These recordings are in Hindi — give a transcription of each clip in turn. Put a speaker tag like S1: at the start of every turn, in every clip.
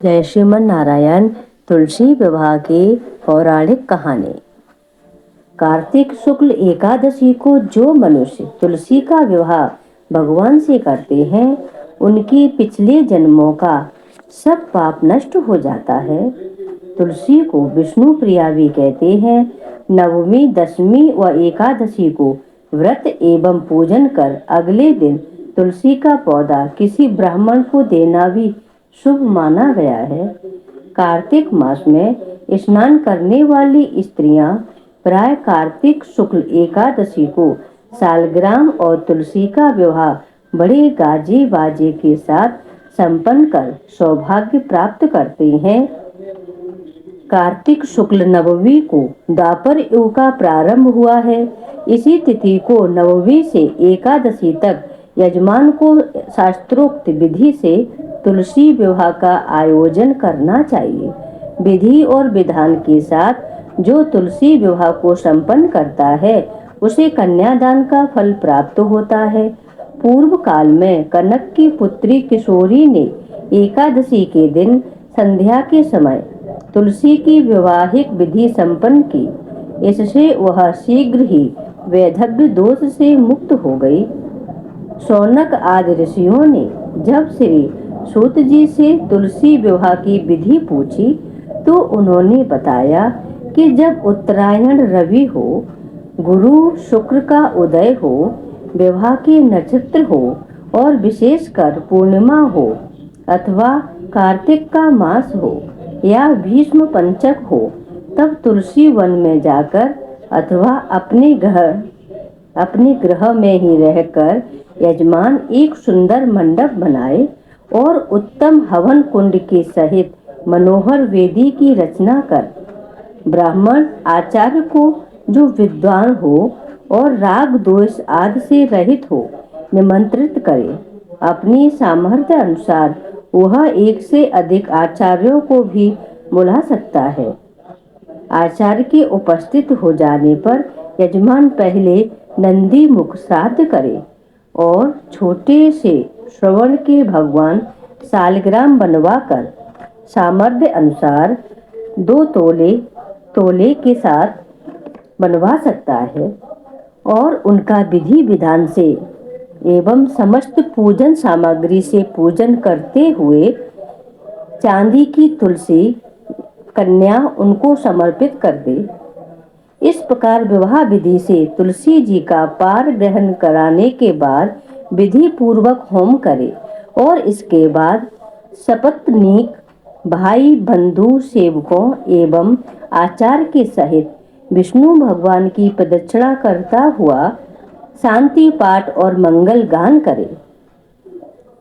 S1: जय श्रीमन नारायण। तुलसी विवाह की पौराणिक कहानी। कार्तिक शुक्ल एकादशी को जो मनुष्य तुलसी का विवाह भगवान से करते हैं, उनकी पिछले जन्मों का सब पाप नष्ट हो जाता है। तुलसी को विष्णु प्रिया भी कहते हैं। नवमी, दशमी व एकादशी को व्रत एवं पूजन कर अगले दिन तुलसी का पौधा किसी ब्राह्मण को देना भी शुभ माना गया है। कार्तिक मास में स्नान करने वाली स्त्रियां प्राय कार्तिक शुक्ल एकादशी को सालग्राम और तुलसी का विवाह बड़े गाजे बाजे के साथ संपन्न कर सौभाग्य प्राप्त करते हैं। कार्तिक शुक्ल नवमी को द्वापर युग का प्रारंभ हुआ है। इसी तिथि को नवमी से एकादशी तक यजमान को शास्त्रोक्त विधि से तुलसी विवाह का आयोजन करना चाहिए। विधि और विधान के साथ जो तुलसी विवाह को संपन्न करता है, उसे कन्यादान का फल प्राप्त होता है। पूर्व काल में कनक की पुत्री किशोरी ने एकादशी के दिन संध्या के समय तुलसी की वैवाहिक विधि संपन्न की। इससे वह शीघ्र ही वैधव्य दोष से मुक्त हो गई। शौनक आदि ऋषियों ने जब श्री सूत जी से तुलसी विवाह की विधि पूछी, तो उन्होंने बताया कि जब उत्तरायण रवि हो, गुरु शुक्र का उदय हो, विवाह के नक्षत्र हो और विशेषकर पूर्णिमा हो अथवा कार्तिक का मास हो या भीष्म पंचक हो, तब तुलसी वन में जाकर अथवा अपने गृह में ही रहकर यजमान एक सुंदर मंडप बनाए और उत्तम हवन कुंड के सहित मनोहर वेदी की रचना कर ब्राह्मण आचार्य को, जो विद्वान हो और राग दोष आदि से रहित हो, निमंत्रित करे। अपनी सामर्थ्य अनुसार वह एक से अधिक आचार्यों को भी बुला सकता है। आचार्य के उपस्थित हो जाने पर यजमान पहले नंदी मुख श्राद्ध करे और छोटे से श्रवण के भगवान सालग्राम बनवाकर सामर्थ्य अनुसार 2 तोले के साथ बनवा सकता है और उनका विधि विधान से एवं समस्त पूजन सामग्री से पूजन करते हुए चांदी की तुलसी कन्या उनको समर्पित कर दे। इस प्रकार विवाह विधि से तुलसी जी का पार ग्रहण कराने के बाद विधि पूर्वक होम करे और इसके बाद सपत्नीक, भाई, बंधु, सेवकों एवं आचार्य के सहित विष्णु भगवान की प्रदक्षिणा करता हुआ शांति पाठ और मंगल गान करे।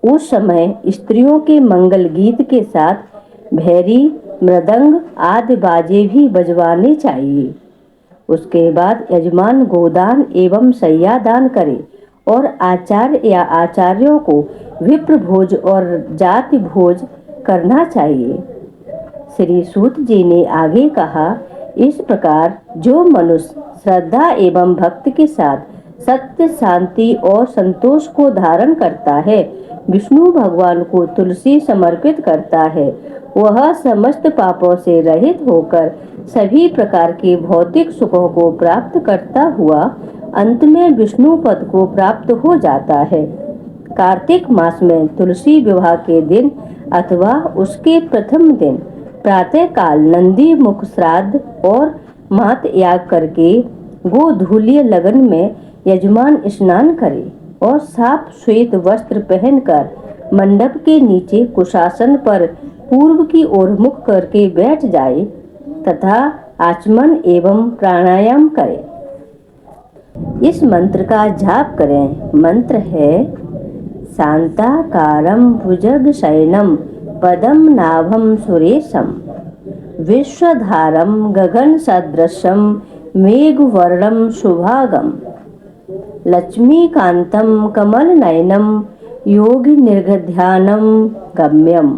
S1: उस समय स्त्रियों के मंगल गीत के साथ भैरी, मृदंग आदि बाजे भी बजवाने चाहिए। उसके बाद यजमान गोदान एवं शय्यादान करे और आचार्य या आचार्यों को विप्र भोज और जाति भोज करना चाहिए। श्री सूत जी ने आगे कहा, इस प्रकार जो मनुष्य श्रद्धा एवं भक्ति के साथ सत्य, शांति और संतोष को धारण करता है, विष्णु भगवान को तुलसी समर्पित करता है, वह समस्त पापों से रहित होकर सभी प्रकार के भौतिक सुखों को प्राप्त करता हुआ अंत में विष्णु पद को प्राप्त हो जाता है। कार्तिक मास में तुलसी विवाह के दिन अथवा उसके प्रथम दिन प्रातः काल नंदी मुख श्राद्ध और मात याग करके गोधूल्य लगन में यजमान स्नान करे और साफ श्वेत वस्त्र पहनकर मंडप के नीचे कुशासन पर पूर्व की ओर मुख करके बैठ जाए तथा आचमन एवं प्राणायाम करे। इस मंत्र का जाप करें। मंत्र है, शांताकारं भुजगशयनं पदम नाभं सुरेशं विश्वधारं गगनसदृशं मेघवर्णं शुभांगं लक्ष्मीकान्तं कमलनयनं योगिनिर्ध्यानं गम्यं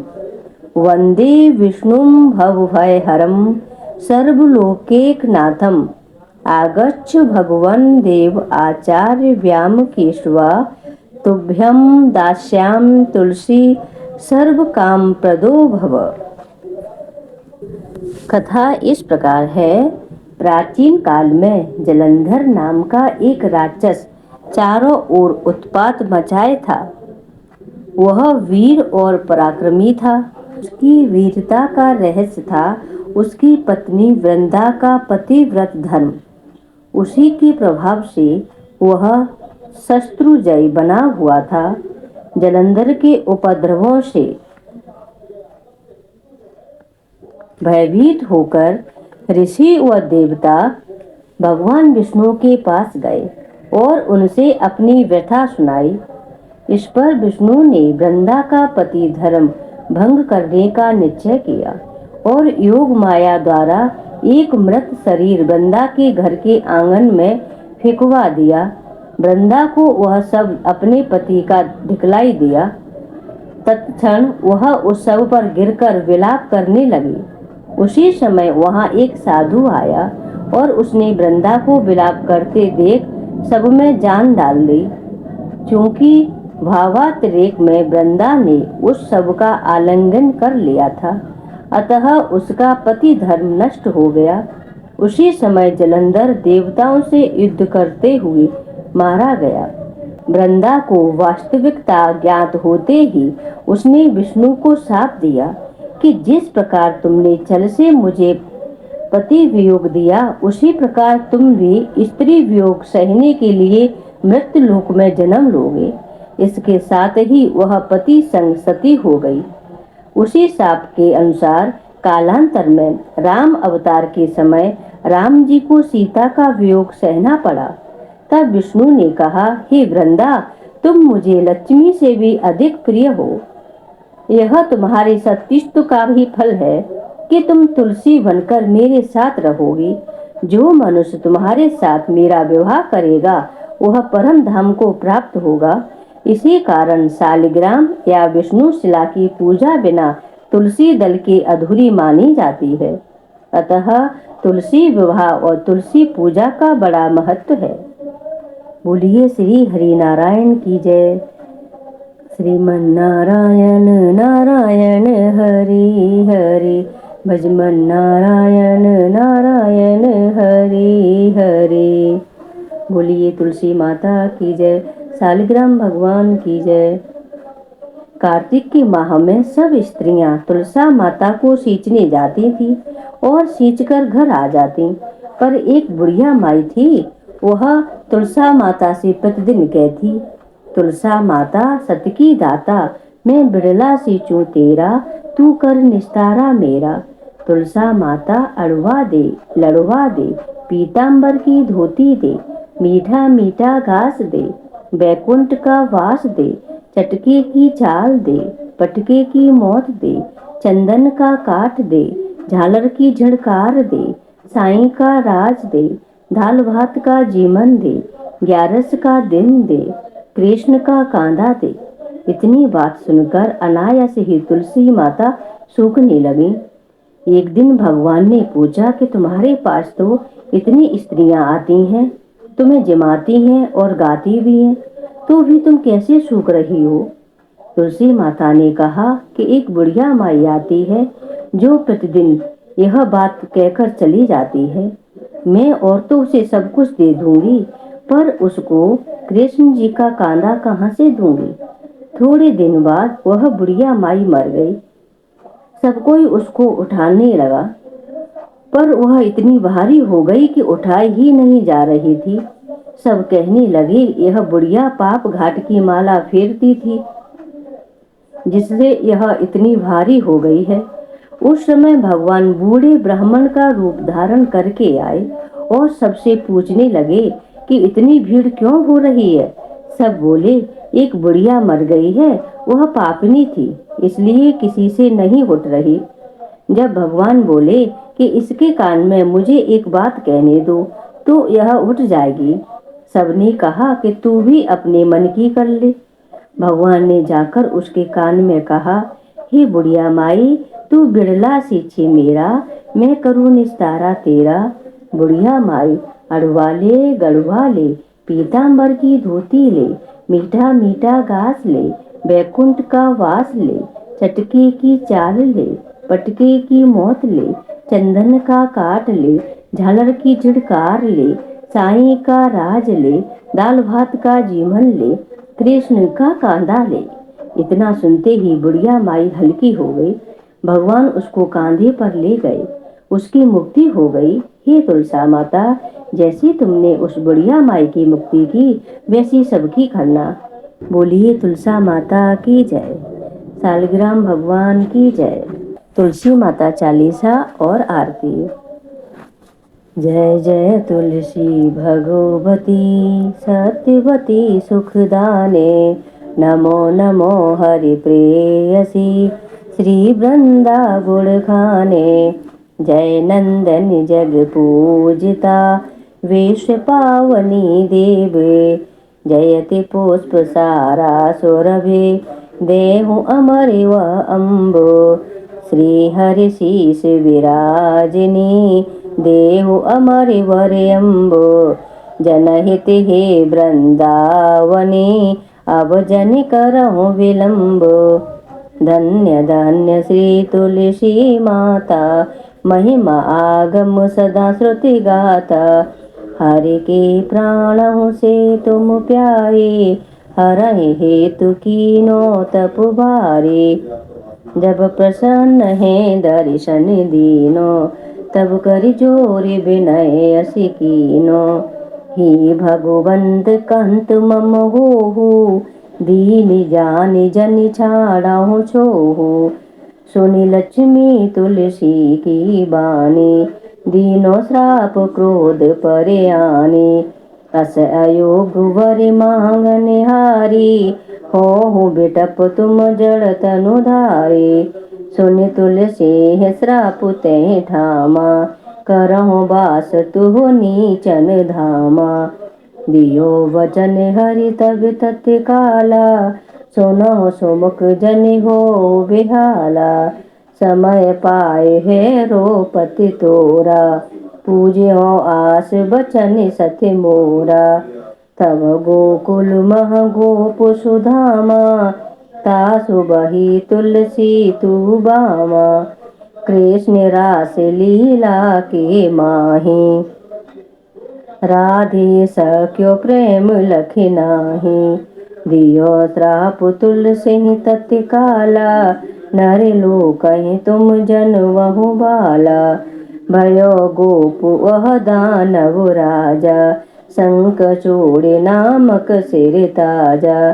S1: वन्दे विष्णुं भवभयहरं सर्वलोकैकनाथम् आगच्छ भगवन् देव आचार्य व्यामकेशवा तुभ्यं दास्यामि तुलसी सर्वकामप्रदो भव। कथा इस प्रकार है। प्राचीन काल में जलंधर नाम का एक राक्षस चारों ओर उत्पात मचाए था। वह वीर और पराक्रमी था। उसकी वीरता का रहस्य था उसकी पत्नी वृंदा का पतिव्रत धर्म। उसी के प्रभाव से वह शत्रुजयी बना हुआ था। जलंधर के उपद्रवों से भयभीत होकर ऋषि व देवता भगवान विष्णु के पास गए और उनसे अपनी व्यथा सुनाई। इस पर विष्णु ने वृंदा का पति धर्म भंग करने का निश्चय किया और योग माया द्वारा एक मृत शरीर वृंदा के घर के आंगन में फेंकवा दिया। वृंदा को वह सब अपने पति का दिखलाई दिया। तत्क्षण वह उस शव पर गिरकर विलाप करने लगी। उसी समय वहां एक साधु आया और उसने वृंदा को विलाप करते देख सब में जान डाल दी। क्योंकि भावातिरेक में वृंदा ने उस शव का आलिंगन कर लिया था, अतः उसका पति धर्म नष्ट हो गया। उसी समय जलंधर देवताओं से युद्ध करते हुए मारा गया। वृंदा को वास्तविकता ज्ञात होते ही उसने विष्णु को शाप दिया कि जिस प्रकार तुमने छल से मुझे पति वियोग दिया, उसी प्रकार तुम भी स्त्री वियोग सहने के लिए मृत्यु लोक में जन्म लोगे। इसके साथ ही वह पति संग सती हो गई। उसी शाप के अनुसार कालांतर में राम अवतार के समय राम जी को सीता का वियोग सहना पड़ा। तब विष्णु ने कहा, हे वृंदा, तुम मुझे लक्ष्मी से भी अधिक प्रिय हो। यह तुम्हारे सत्तिष्ट का भी फल है कि तुम तुलसी बनकर मेरे साथ रहोगी। जो मनुष्य तुम्हारे साथ मेरा विवाह करेगा वह परम धाम को प्राप्त होगा। इसी कारण शालिग्राम या विष्णु शिला की पूजा बिना तुलसी दल के अधूरी मानी जाती है। अतः तुलसी विवाह और तुलसी पूजा का बड़ा महत्व है। बोलिए श्री हरि नारायण की जय। श्रीमन नारायण नारायण हरि हरि, भजमन नारायण नारायण हरि हरि। बोलिए तुलसी माता की जय, शालिग्राम भगवान की जय। कार्तिक के माह में सब स्त्रियां तुलसा माता को सींचने जाती थी और सींचकर घर आ जाती। पर एक बुढ़िया माई थी, वह तुलसा माता से प्रतिदिन कहती, तुलसा माता सत की दाता, मैं बिड़ला सींचूं तेरा, तू कर निस्तारा मेरा। तुलसा माता अड़वा दे लड़वा दे, पीतांबर की धोती दे, मीठा मीठा घास दे, बैकुंठ का वास दे, चटके की चाल दे, पटके की मौत दे, चंदन का काट दे, झालर की झड़कार दे, साईं का राज दे, दाल भात का जीवन दे, ग्यारस का दिन दे, कृष्ण का कांधा दे। इतनी बात सुनकर अनायास ही तुलसी माता सूखने लगी। एक दिन भगवान ने पूछा कि तुम्हारे पास तो इतनी स्त्रियां आती हैं, तुम्हें जमाती हैं और गाती भी हैं, तो भी तुम कैसे सूख रही हो? तुलसी माता ने कहा कि एक बुढ़िया माई आती है जो प्रतिदिन यह बात कहकर चली जाती है। मैं औरतों से सब कुछ दे दूंगी, पर उसको कृष्ण जी का कांधा कहाँ से दूंगी? थोड़े दिन बाद वह बुढ़िया माई मर गई। सब कोई उसको उठाने लगा, पर वह इतनी भारी हो गई कि उठाई ही नहीं जा रही थी। सब कहने लगे, यह बुढ़िया पाप घाट की माला फेरती थी, जिससे यह इतनी भारी हो गई है। उस समय भगवान बूढ़े ब्राह्मण का रूप धारण करके आए और सबसे पूछने लगे कि इतनी भीड़ क्यों हो रही है? सब बोले, एक बुढ़िया मर गई है, वह पापनी थी, इसलिए किसी से नहीं उठ रही। जब भगवान बोले कि इसके कान में मुझे एक बात कहने दो तो यह उठ जाएगी, सबने कहा कि तू भी अपने मन की कर ले। भगवान ने जाकर उसके कान में कहा, हे बुढ़िया माई, तू बिड़ला सींचे मेरा, मैं करूँ निस्तारा तेरा। बुढ़िया माई अड़वा ले गड़वा ले, पीतांबर की धोती ले, मीठा मीठा घास ले, बैकुंठ का वास ले, चटके की चाल ले, पटके की मौत ले, चंदन का काट ले, झालर की झिड़कार ले, साईं का राज ले, दाल भात का जीवन ले, कृष्ण का कांधा ले। इतना सुनते ही बुढ़िया माई हल्की हो गई। भगवान उसको कांधे पर ले गए। उसकी मुक्ति हो गई। हे तुलसा माता, जैसी तुमने उस बुढ़िया माई की मुक्ति की, वैसी सबकी करना। बोलिए तुलसा माता की जय। सालिग्राम भगवान की जय। तुलसी माता चालीसा और आरती। जय जय तुलसी भगवती सत्यवती सुखदाने, नमो नमो हरि प्रेयसी श्री वृंदा गुण खाने। जय नंदन जग पूजिता वेश पावनी देवे, जयति पुष्प सारा सुरभि देहु अमर व अम्बो। श्री हरि शीस विराजिनी देहु अमर वर अम्बो। जनहित हे वृंदावनी अब जन करहु विलंब। धन्य धन्य श्री तुलसी माता, महिमा आगम सदा श्रुति गाता। हरि के प्राणों से तुम प्यारे, हरहि हेतु कीनो तप भारे। जब प्रसन्न है दर्शन दीनो, तब कर जोर विनय असि कीनो। हे भगवंत कंत मम होहु, दीन जान जन छाड़हु छोहु। सुनि लक्ष्मी तुलसी की बानी, दीनो श्राप क्रोध परे आने। अस अयोग वर मांगन हारी, हो बिटप तुम जड़ तनु धारे। सुनि तुलसी है श्राप ते ठामा, करहु बास तुह नीचन धामा। दियो वचन हरि तब तत्काला, सुनो सुमुख जन हो बिहाला। समय पाए है रोपति तोरा, पूज्यो आस बचन सत्य मोरा। तब गोकुल मह गोप सुधामा, तासु बही तुलसी तू बामा। कृष्ण रास लीला के माही, राधे सख्यो प्रेम लखि नाही। दियो श्राप तुलसी तत्काला, नर लोक तुम जन वहु बाला। भयो गोप वह दानव राजा, शंख चूड़ नामक सिर ताजा।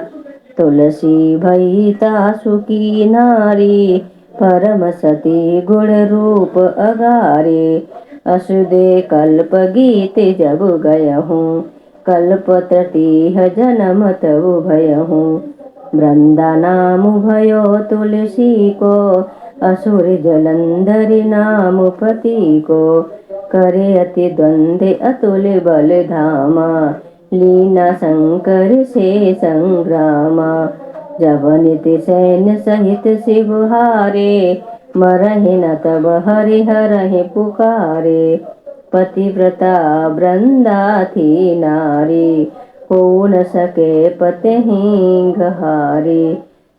S1: तुलसी भई तासु की नारी, परम सती गुण रूप अगारे। असुदे कल्प गीत जब गयहूँ, कल्प तृतीय जन्म तब भयहूँ। वृंदा नाम भयो तुलसी को, असुर जलंधर नाम पति को। करे अति द्वंद्व अतुल बल धामा, लीना शंकर से संग्रामा। जब नित सैन्य सहित शिव हारे, मरहि न तब हरि हरहि पुकारे। पतिव्रता वृंदा थी नारी, हो न सके पतहि गहारे।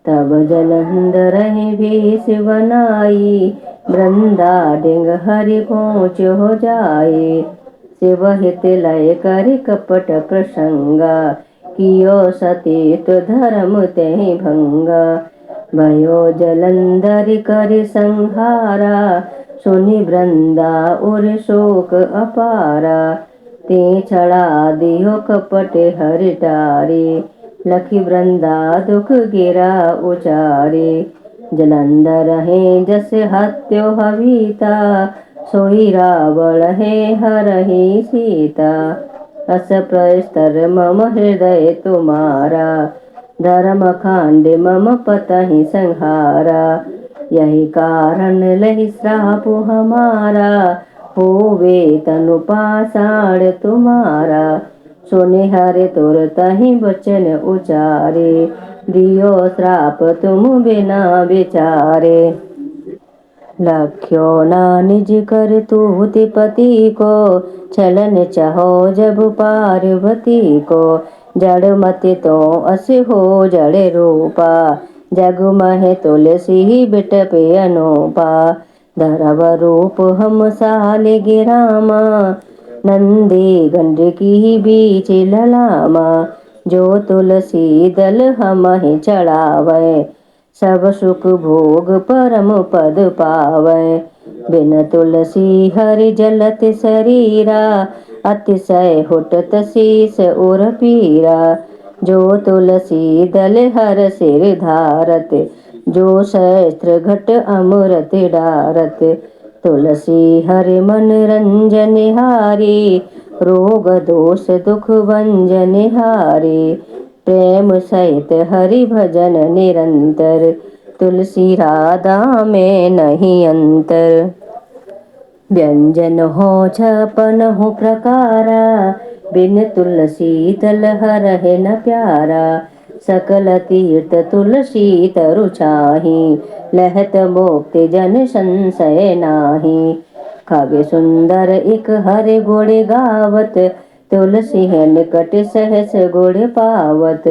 S1: तब जलंधर भेष बनाई, वृंदा डिंग हरि पहुँच हो जाए। शिव हित लय कर कपट प्रसंगा, कियो सतीत धर्म ते भंगा। भयो जलंधर कर संहारा, सुनि वृंदा उर शोक अपारा। ते छड़ा दियो कपट हरि टारे, लखि वृंदा दुख गिरा उचारे। जलंधर है जस हत्यो हवीता, सोई रावण है हरहि सीता। अस प्रस्तर मम हृदय तुम्हारा, धर्म खांड मम पतहि संहारा। यही कारण लहि श्राप हमारा, होवे तनु पाषाण तुम्हारा। सुनि हरि तुरत ही वचन उचारे, दियो श्राप तुम बिना विचारे। लख्यो ना निज कर तूति पति को, छलन चाहो जब पार्वती को। जड़ मति तो अस हो जड़ रूपा, जग मह तुलसी बिटप अनूपा। धरव रूप हम सालिगे रामा, नंदी गंड की बीच ललामा। जो तुलसी दल हमहि चढ़ावै, सब सुख भोग परम पद पावै। बिन तुलसी हरि जलत शरीरा, अतिशय हुटत शीस उर पीरा। जो तुलसी दल हर सिर धारत, जो सहस्त्र घट अमृत डारत। तुलसी हरि मन रंजन हारी, रोग दोष दुख भंजन हारी। प्रेम सहित हरि भजन निरंतर, तुलसी राधा में नहीं अंतर। व्यंजन हो छपन हो प्रकारा, बिन तुलसी दल हरहि न प्यारा। सकल तीर्थ तुलसी तरु छाही, लहत मुक्ति जन संशय नाही। काव्य सुंदर एक हरि गुण गावत, तुलसी है निकट सहस गुण पावत।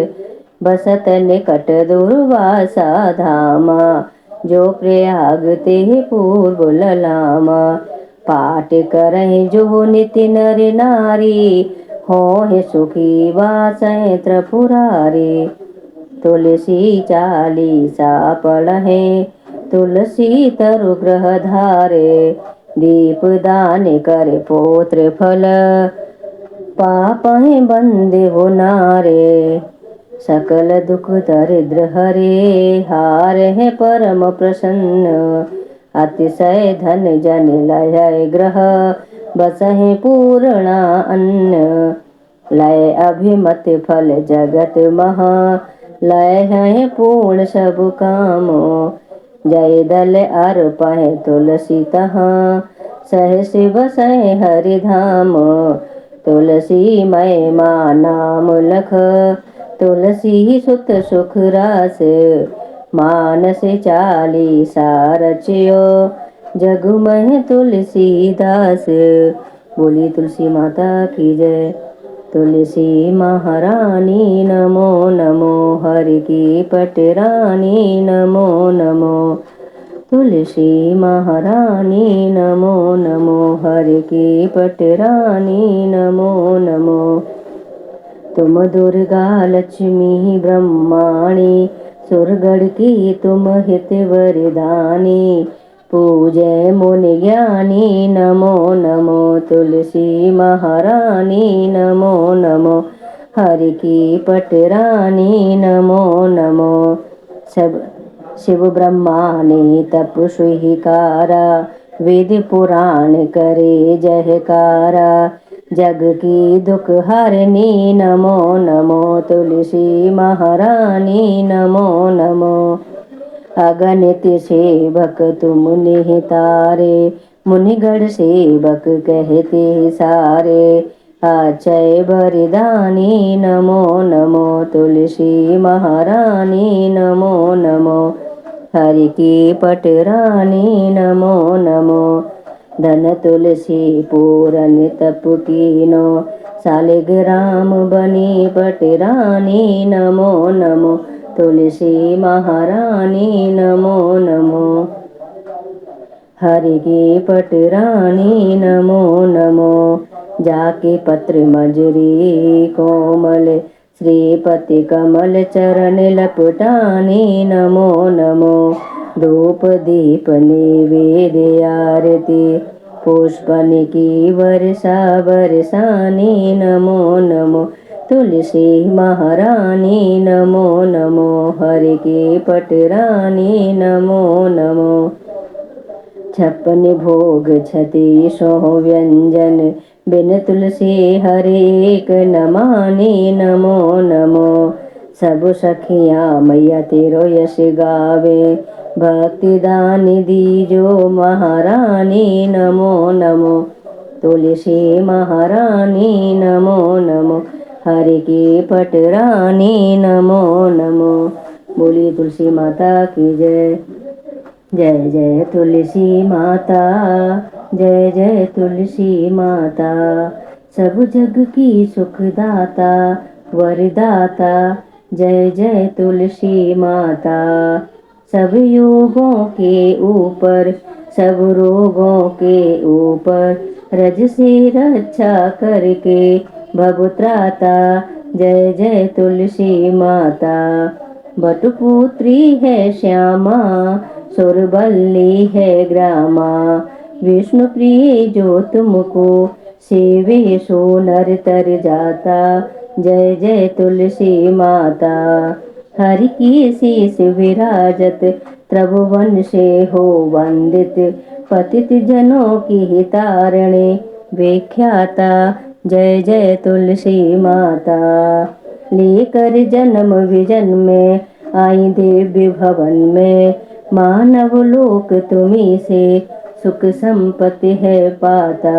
S1: बसत निकट दुर्वासा धामा, जो प्रयाग ते पूर्व ललामा। पाठ करहि जो निति नर नारी, होहि सुखी वासै त्रिपुरारी। तुलसी चालीसा पढ़े, तुलसी तरु ग्रह धारे। दीप दान कर पौत्र फल, पापहि बंदे हो नारे। सकल दुख दरिद्र हरे, हारे परम प्रसन्न। अतिशय धन जन लय ग्रह, बसहि पूर्णा अन्न। लय अभिमत फल जगत महा, लय है पूर्ण सब काम। जय दल अर्पहि तुलसी तहाँ, सहस बसै हरि धाम। तुलसी महिमा नाम लख, तुलसी सुत सुख रास। मानस चालीसा रचियो, जग में तुलसी दास। बोली तुलसी माता की जय। तुलसी महारानी नमो नमो, हरि की पटरानी नमो नमो। तुलसी महारानी नमो नमो, हरि की पटरानी नमो नमो। तुम दुर्गा लक्ष्मी ब्रह्माणी, सुरगढ़ की तुम हित वरदानी। पूजय मुनि ज्ञानी नमो नमो, तुलसी महारानी नमो नमो। हरि की पटरानी नमो नमो। सब शिव ब्रह्मा ने तप स्वीकारा, वेद पुराण करे जयकारा। जग की दुख हरनी नमो नमो, तुलसी महारानी नमो नमो। अगणित सेवक तुम निहितारे, मुनिगण सेवक कहते सारे। अक्षय वरदानी नमो नमो, तुलसी महारानी नमो नमो। हरि की पटरानी नमो नमो। धन तुलसी पूरन तप कीनो, सालिग्राम बनी पटरानी नमो नमो। तुलसी महारानी नमो नमो। हरि की पटरानी नमो नमो। जाके पत्र मजरी कोमल, श्रीपति कमल चरण लपटानी नमो नमो। धूप दीप नैवेद्य आरती, पुष्पन की वर्षा बरसानी नमो नमो। तुलसी महारानी नमो नमो, हरि की पटरानी नमो नमो। छप्पन भोग छति सौ व्यंजन, बिन तुलसी हरि एक न मानी नमो नमो। सब सखियाँ मैया तेरो यश गावे, भक्ति दान दीजो महारानी नमो नमो। तुलसी महारानी नमो नमो, हरि की पटरानी नमो नमो। बोली तुलसी माता की जय। जय जय तुलसी माता, जय जय तुलसी माता। सब जग की सुखदाता वरदाता, जय जय तुलसी माता। सब योगों के ऊपर, सब रोगों के ऊपर, रज से रक्षा करके भवत्राता। जय जय तुलसी माता। बटपुत्री है श्यामा, सुरबल्ली है ग्रामा, विष्णु प्रिय जो तुमको सेवे सो नर तर जाता। जय जय तुलसी माता। हरि की शीस विराजत, त्रिभुवन से हो वंदित, पतित जनों की हितारिणी विख्याता। जय जय तुलसी माता। लेकर जन्म विजन में आई देव्य भवन में, मानव लोक तुम्ही से सुख संपत्ति है पाता।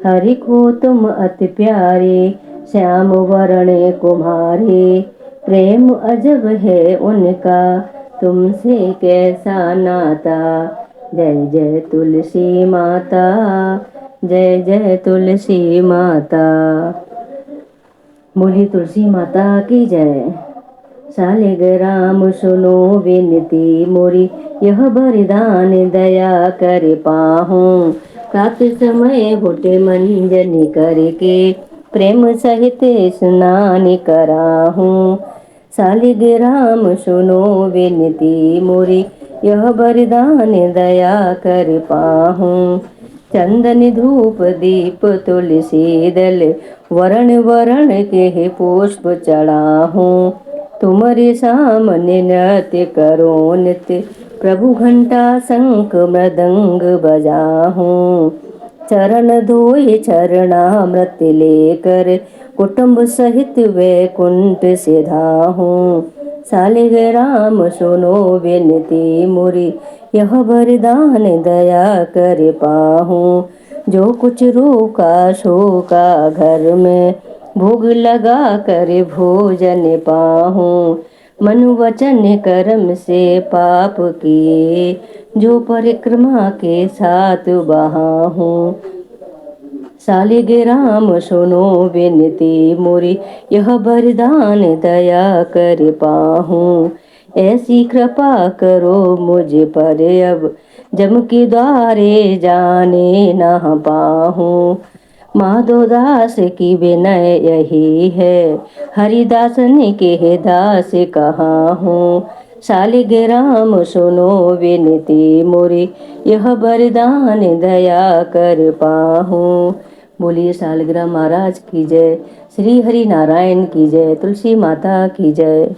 S1: हरि को तुम अति प्यारे, श्याम वरण कुमारे, प्रेम अजब है उनका तुमसे कैसा नाता। जय जय तुलसी माता, जय जय तुलसी माता। बोली तुलसी माता की जय। शालिग्राम सुनो विनती मोरी, यह वरदान दया कर पाहूँ। प्रातः समय होते मंजन करके, प्रेम सहित स्नान कराहूँ। शालिग्राम सुनो विनती मोरी, यह वरदान दया कर पाहूँ। चंदन धूप दीप तुलसी दल, वरण वरण के पुष्प चढ़ाहूँ। तुम्हारे सामने नृत्य करो नित्य, प्रभु घंटा शंख मृदंग बजाहूँ। चरण धोए चरणामृत लेकर, कुटुंब सहित वैकुंठ से धाहूँ। शालिग्राम सुनो विनती मोरी, यह वरदान दया कर पाहूँ। जो कुछ रोका शोका घर में, भोग लगा कर भोजन पाहूँ। मन वचन कर्म से पाप किए, जो परिक्रमा के साथ बहाहूँ। शालिग्राम सुनो विनती मोरी, यह वरदान दया कर पाहूँ। ऐसी कृपा करो मुझ पर अब, जम के द्वारे जाने न पाहूँ। माधोदास की विनय यही है, हरिदासन के दास कहाँ हूँ। शालिग्राम सुनो विनती मोरी, यह वरदान दया कर पाहूँ। बोलिए शालिग्राम महाराज की जय। श्री हरि नारायण की जय। तुलसी माता की जय।